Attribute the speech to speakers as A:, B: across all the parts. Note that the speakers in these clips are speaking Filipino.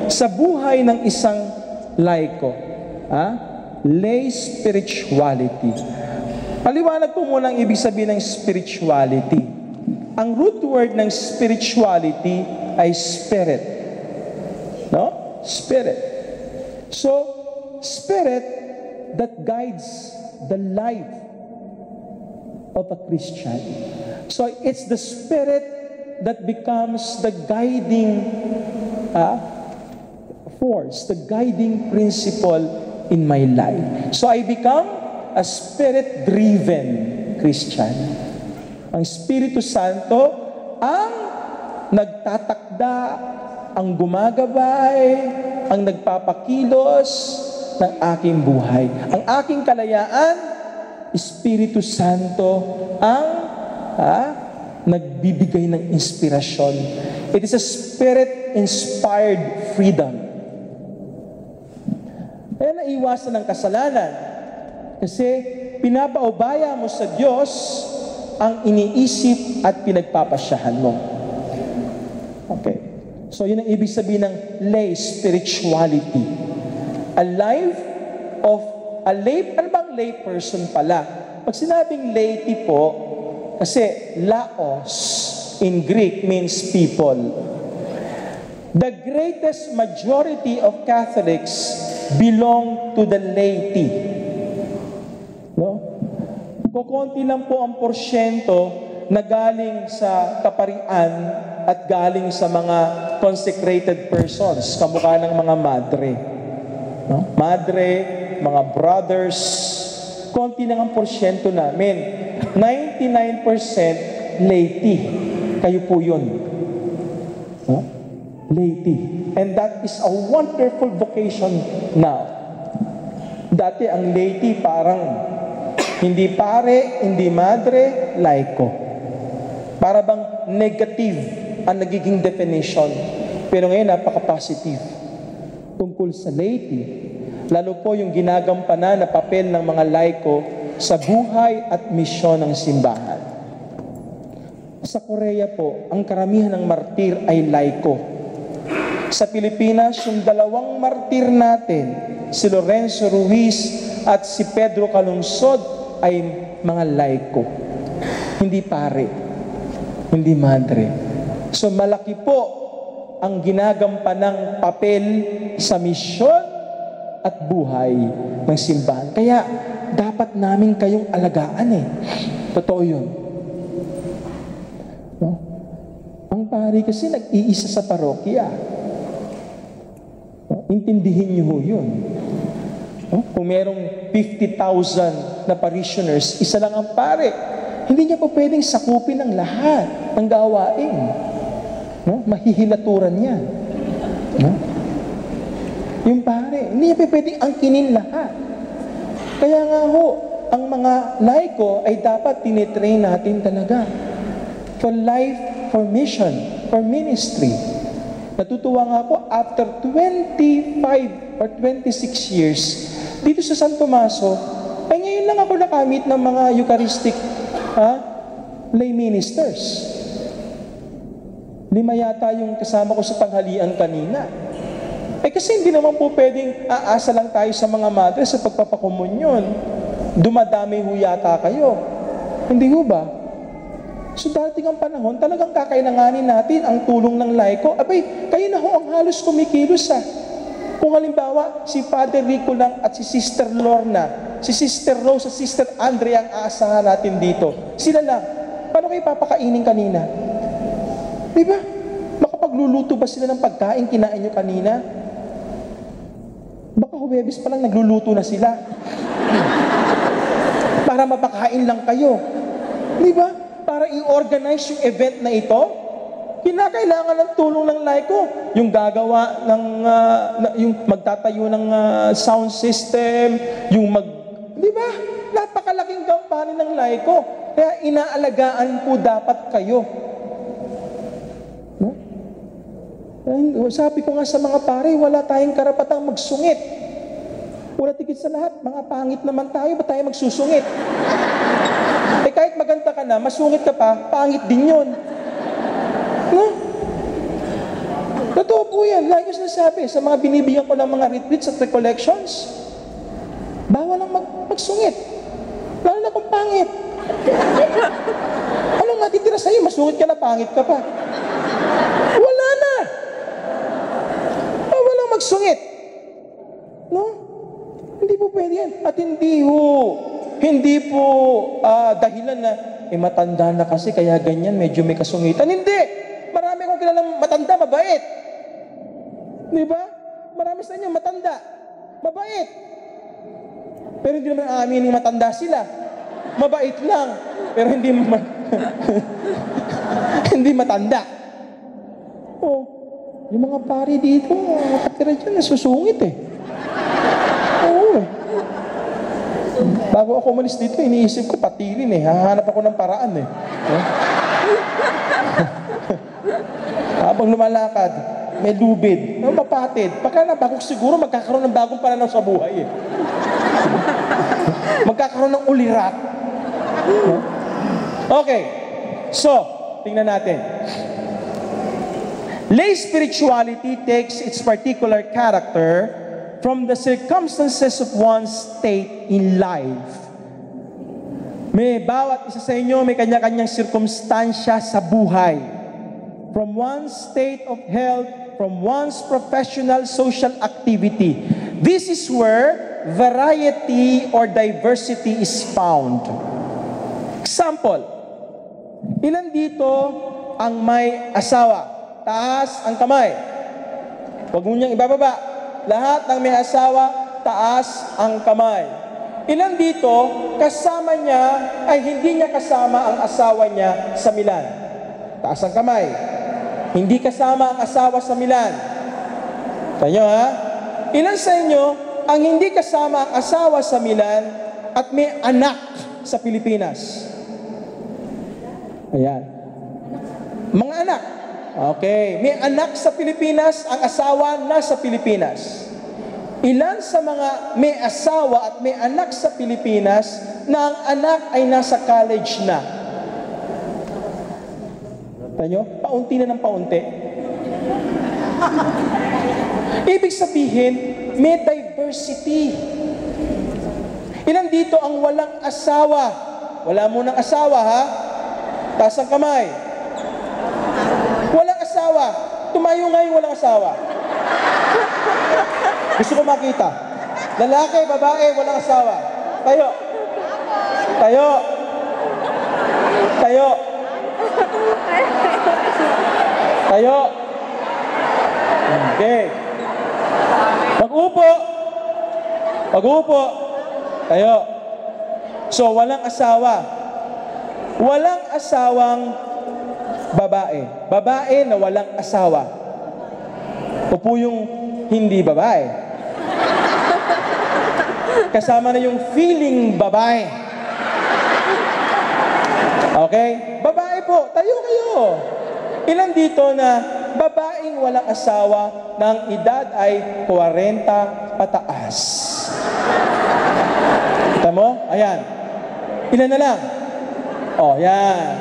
A: sa buhay ng isang laiko. Lay spirituality. Paliwanag po muna ang ibig sabihin ng spirituality. Ang root word ng spirituality ay spirit. No? Spirit. So, spirit that guides the life of a Christian. So, it's the spirit that becomes the guiding force, the guiding principle in my life. So, I become a spirit-driven Christian. Ang Espiritu Santo ang nagtatakda, ang gumagabay, ang nagpapakilos ng aking buhay. Ang aking kalayaan, Espiritu Santo ang nagbibigay ng inspirasyon. It is a spirit-inspired freedom. Kaya naiwasan ng kasalanan. Kasi pinapaubaya mo sa Diyos ang iniisip at pinagpapasyahan mo. Okay. So yun ang ibig sabihin ng lay spirituality. Ano bang lay person pala? Pag sinabing laity po, kasi laos in Greek means people. The greatest majority of Catholics belong to the laity. No? Kukunti lang po ang porsyento na galing sa kaparian at galing sa mga consecrated persons, kamukha ng mga madre. No? Madre, mga brothers, konti lang ang porsyento namin. 99% laity. Kayo po yun. No? Laity. And that is a wonderful vocation now. Dati ang laity parang hindi pare, hindi madre, laiko. Para bang negative ang nagiging definition. Pero ngayon napaka-positive. Tungkol sa laity, lalo po yung ginagampanan na papel ng mga laiko sa buhay at misyon ng simbahan. Sa Korea po, ang karamihan ng martir ay laiko. Sa Pilipinas, yung dalawang martir natin, si Lorenzo Ruiz at si Pedro Calungsod, ay mga laiko. Hindi pare, hindi madre. So malaki po ang ginagampanang papel sa misyon at buhay ng simbahan. Kaya dapat namin kayong alagaan eh. Totoo yun. No? Ang pari kasi nag-iisa sa parokya. No? Intindihin niyo ho yun. No? Kung merong 50,000 na parishioners, isa lang ang pare. Hindi niya po pwedeng sakupin ang lahat ng gawain. No? Mahihilaturan yan. No? Yung pare, hindi niya po pwedeng angkinin lahat. Kaya nga ho, ang mga laiko ay dapat tinitrain natin talaga. For life, for mission, for ministry. Natutuwa nga po, after 25 or 26 years, dito sa San Tomaso, ay ngayon lang ako nakamit ng mga Eucharistic lay ministers. 5 yata yung kasama ko sa tanghalian kanina. Kasi hindi naman po pwedeng aasa lang tayo sa mga madre sa pagpapakomunyon. Dumadami ho yata kayo. Hindi ho ba? So dating ang panahon, talagang kakailanganin natin ang tulong ng laiko. Abay, kayo na ho ang halos kumikilos Kung halimbawa, si Father Rico lang at si Sister Lorna, si Sister Rose at Sister Andrea ang aasahan natin dito. Sila lang. Paano kayo papakainin kanina? Di ba? Makapagluluto ba sila ng pagkain kinain nyo kanina? Baka Huwebes pa lang nagluluto na sila. Para mapakain lang kayo. Di ba? Para i-organize yung event na ito, kinakailangan ng tulong ng laiko. Yung gagawa ng, yung magtatayo ng sound system, yung di ba? Napakalaking gampanin ng laiko. Kaya inaalagaan po dapat kayo. No? Sabi ko nga sa mga pare, wala tayong karapatang magsungit. Una tigit sa lahat, mga pangit naman tayo, ba't tayo magsusungit? Kahit maganda ka na, masungit ka pa, pangit din yun. No? Totoo po yan. Lagi ko sinasabi, sa mga binibigyan ko ng mga retreats at recollections, bawal lang magsungit. Lalo na kung pangit. Anong matitira sa'yo? Masungit ka na, pangit ka pa. Wala na. Bawal lang magsungit. No? Hindi po pwede yan. At hindi po dahilan na, matanda na kasi, kaya ganyan, medyo may kasungitan. Hindi! Marami akong kilalang matanda, mabait. Di ba? Marami sa inyo, matanda, mabait. Pero hindi naman aaminin matanda sila. Mabait lang, pero hindi hindi matanda. Oh, yung mga pari dito, nakatira dyan, nasusungit eh. Oo eh. Bago ako umalis dito, iniisip ko patirin eh. Hahanap ako ng paraan eh. Habang lumalakad, may lubid, mapatid. Bago siguro magkakaroon ng bagong pananaw sa buhay eh. Magkakaroon ng ulirat. Okay. So, tingnan natin. Lay spirituality takes its particular character from the circumstances of one's state in life. May bawat isa sa inyo, may kanya-kanyang sirkumstansya sa buhay. From one's state of health, from one's professional social activity. This is where variety or diversity is found. Example, ilan dito ang may asawa? Taas ang kamay. Huwag mo niyang ibababa. Lahat ng may asawa, taas ang kamay. Ilan dito, kasama niya, ay hindi niya kasama ang asawa niya sa Milan? Taas ang kamay. Hindi kasama ang asawa sa Milan. Tanyo ha? Ilan sa inyo, ang hindi kasama ang asawa sa Milan at may anak sa Pilipinas? Ayan. Mga anak. Okay. May anak sa Pilipinas, ang asawa nasa Pilipinas. Ilan sa mga may asawa at may anak sa Pilipinas na ang anak ay nasa college na? Tanyo? Paunti na ng paunti. Ibig sabihin, may diversity. Ilan dito ang walang asawa? Wala mo ng asawa, ha? Taas ang kamay. Walang asawa. Tumayo ngayon walang asawa. Gusto ko makita. Lalaki, babae, walang asawa. Tayo. Tayo. Tayo. Tayo. Okay. Mag-upo. Mag-upo. Tayo. So, walang asawa. Walang asawang babae. Babae na walang asawa. Upo yung hindi babae. Kasama na yung feeling babae. Okay? Babae po, tayo kayo. Ilan dito na babaeng walang asawa ng edad ay 40 pataas? Kita mo? Ayan. Ilan na lang? Oh, yan.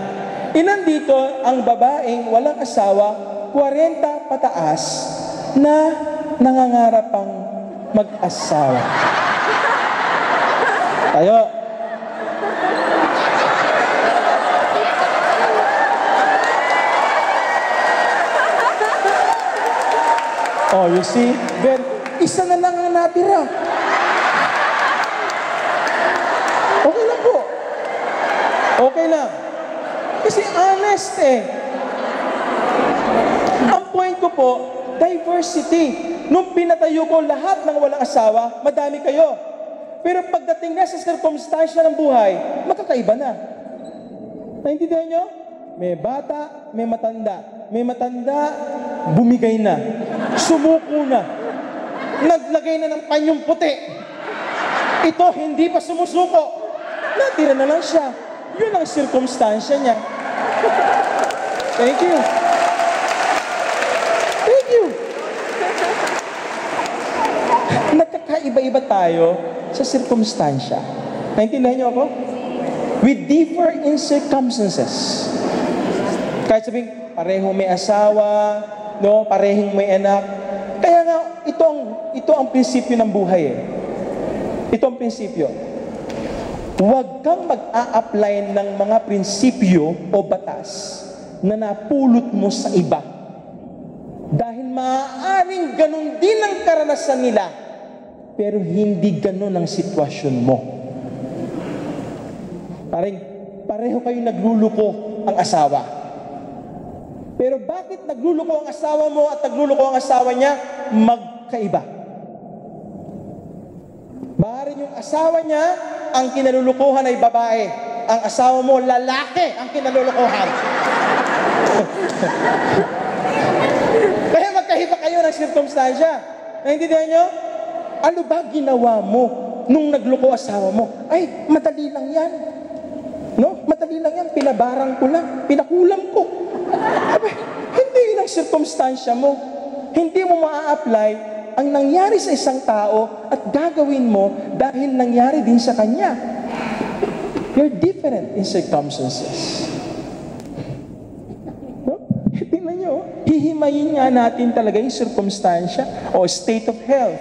A: Ilan dito ang babaeng walang asawa, 40 pataas, na nangangarap pang mag-asawa? Tayo. Oh, you see? Ben, isa na lang ang natira. Okay lang po. Okay lang. Kasi honest eh. Ang point ko po, diversity. Nung pinatayo ko lahat ng walang asawa, madami kayo. Pero pagdating na sa circumstansya ng buhay, magkakaiba na. Naintindihan nyo? May bata, may matanda. May matanda, bumigay na. Sumuko na. Naglagay na ng panyong puti. Ito, hindi pa sumusuko. Natira na lang siya. Yun ang circumstansya niya. Thank you. Thank you. Nagkakaiba-iba tayo sa circumstansya. Naintindihan niyo ako? We differ in circumstances. Kahit sabihin, pareho may asawa, no, parehong may anak. Kaya nga, ito ang prinsipyo ng buhay eh. Ito ang prinsipyo. Huwag kang mag-a-apply ng mga prinsipyo o batas na napulot mo sa iba. Dahil maaaring ganun din ang karanasan nila, pero hindi ganun ang sitwasyon mo. Pareho kayong nagluluko ang asawa. Pero bakit nagluluko ang asawa mo at nagluluko ang asawa niya? Magkaiba. Maaaring yung asawa niya, ang kinalulukuhan ay babae. Ang asawa mo, lalaki ang kinalulukuhan. Kaya magkaiba kayo ng sirkumstansya. Naintindihan nyo? Ano ba ginawa mo nung nagluko asawa mo? Ay, madali lang yan. No? Madali lang yan. Pinabarang ko lang. Pinakulam ko. Abay, hindi yun ang sirkumstansya mo. Hindi mo maa-apply ang nangyari sa isang tao at gagawin mo dahil nangyari din sa kanya. You're different in circumstances. No? Tingnan nyo, hihimayin nga natin talaga yung circumstansya o state of health.